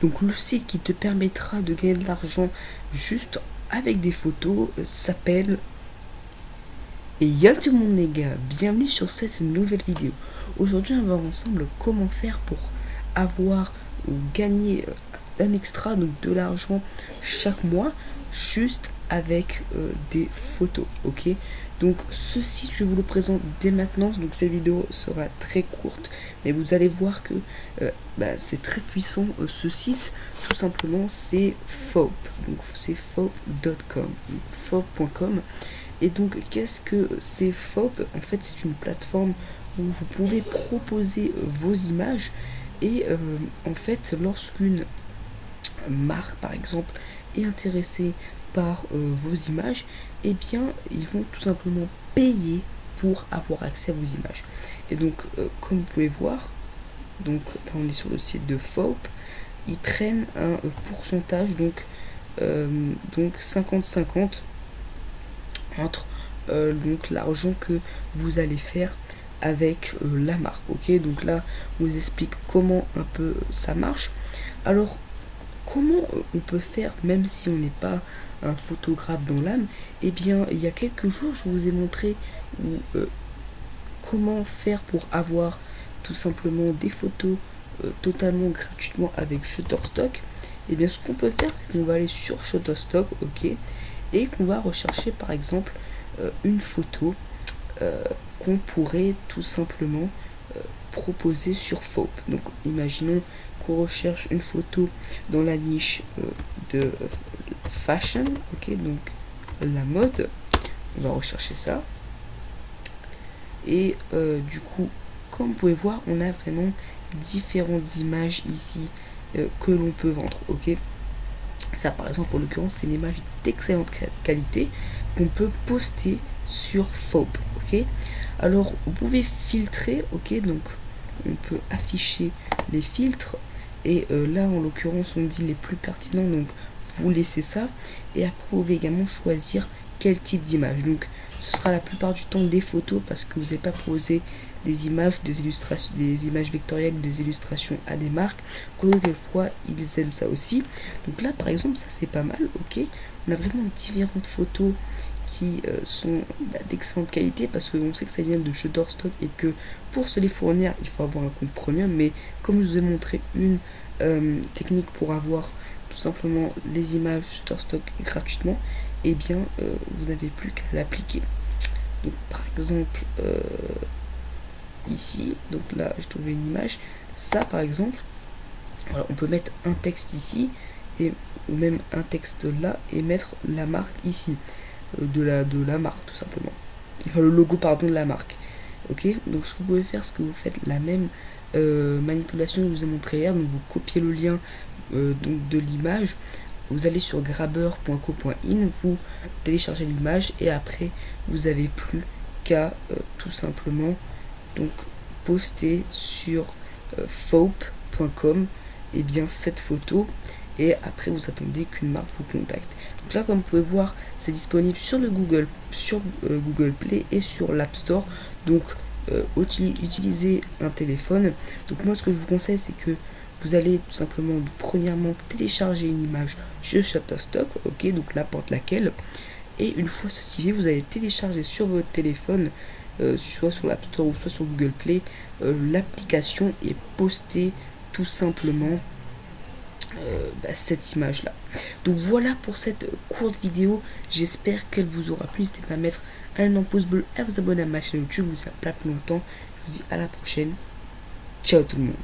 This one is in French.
Donc le site qui te permettra de gagner de l'argent juste avec des photos s'appelle... Et yo tout le monde les gars, bienvenue sur cette nouvelle vidéo. Aujourd'hui on va voir ensemble comment faire pour avoir ou gagner un extra, donc de l'argent chaque mois, juste avec des photos, ok. Donc ce site je vous le présente dès maintenant, donc cette vidéo sera très courte, mais vous allez voir que c'est très puissant ce site, tout simplement c'est Fope, donc c'est fope.com, fope.com. Et donc, qu'est-ce que c'est Fope? En fait, c'est une plateforme où vous pouvez proposer vos images. Et en fait, lorsqu'une marque, par exemple, est intéressée par vos images, eh bien, ils vont tout simplement payer pour avoir accès à vos images. Et donc, comme vous pouvez voir, donc là, on est sur le site de Fope, ils prennent un pourcentage, donc 50-50 entre donc l'argent que vous allez faire avec la marque, ok. Donc là on vous explique comment un peu ça marche. Alors comment on peut faire même si on n'est pas un photographe dans l'âme? Eh bien il y a quelques jours je vous ai montré comment faire pour avoir tout simplement des photos totalement gratuitement avec Shutterstock. Et bien ce qu'on peut faire, c'est qu'on va aller sur Shutterstock, ok, et qu'on va rechercher par exemple une photo qu'on pourrait tout simplement proposer sur Fope. Donc imaginons qu'on recherche une photo dans la niche de fashion, ok, donc la mode, on va rechercher ça. Et du coup, comme vous pouvez voir, on a vraiment différentes images ici que l'on peut vendre, ok. Ça par exemple, en l'occurrence, c'est une image d'excellente qualité qu'on peut poster sur Fope, ok. Alors vous pouvez filtrer, ok, donc on peut afficher les filtres et là en l'occurrence on dit les plus pertinents, donc vous laissez ça. Et après vous pouvez également choisir quel type d'image, donc ce sera la plupart du temps des photos parce que vous n'avez pas posé des images ou des illustrations, des images vectorielles ou des illustrations à des marques. Quelquefois ils aiment ça aussi. Donc là par exemple ça c'est pas mal, ok. On a vraiment différentes photos qui sont d'excellente qualité parce qu'on sait que ça vient de Shutterstock et que pour se les fournir il faut avoir un compte premium. Mais comme je vous ai montré une technique pour avoir tout simplement les images Shutterstock gratuitement, et bien vous n'avez plus qu'à l'appliquer. Donc par exemple ici, donc là je trouvais une image, ça par exemple, voilà, on peut mettre un texte ici et ou même un texte là et mettre la marque ici de la marque tout simplement, enfin le logo pardon de la marque, ok. Donc ce que vous pouvez faire, c'est que vous faites la même manipulation que je vous ai montré hier, donc vous copiez le lien donc de l'image, vous allez sur grabber.co.in, vous téléchargez l'image et après vous avez plus qu'à tout simplement donc poster sur fope.com et bien cette photo, et après vous attendez qu'une marque vous contacte. Donc là comme vous pouvez voir c'est disponible sur le Google Play et sur l'App Store. Donc utilisez un téléphone. Donc moi ce que je vous conseille, c'est que vous allez tout simplement premièrement télécharger une image sur Shutterstock, ok, donc n'importe laquelle, et une fois ceci fait, vous allez télécharger sur votre téléphone, soit sur l'App Store ou soit sur Google Play, l'application, et poster tout simplement cette image là. Donc voilà pour cette courte vidéo, j'espère qu'elle vous aura plu. N'hésitez pas à mettre un énorme pouce bleu, à vous abonner à ma chaîne YouTube, vous ça plaît plus longtemps. Je vous dis à la prochaine, ciao tout le monde.